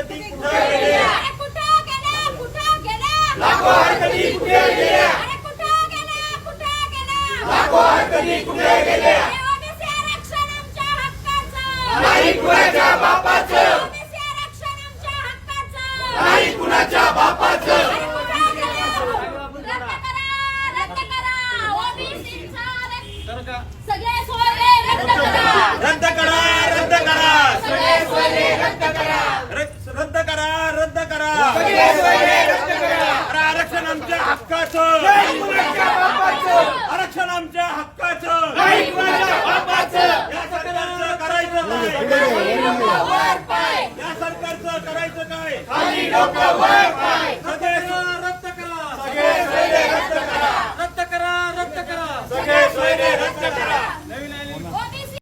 हरकती कुठे गेल्या? अरे कुठं गेल्या? कुठं गेल्या? लाखो हरकती कुठे गेल्या? अरे कुठं गेल्या? कुठं गेल्या? लाखो हरकती कुठे गेल्या? ओबीसी आरक्षण आमच्या हक्काचं नाही कुणाच्या बापाचं, ओबीसी आरक्षण आमच्या हक्काचं नाही कुणाच्या बापाचं. अरे कुठं गेल्या? रद्द करा ओबीसीचा सगळे सोयरे रद्द करा रद्द करा, रद्द करा, सगळे सोयरे रद्द करा रद्द करा, रद्द करा. सगळे सोयरे रद्द करा. अरे आरक्षण आमच्या हक्काचं, नाही कुणाच्या बापाचं, आरक्षण आमच्या हक्काचं. नाही कुणाच्या बापाचं. या सरकारचं करायचं काय? वर पाय या सरकारचं करायचं काय? खाली डोकं वर पाय.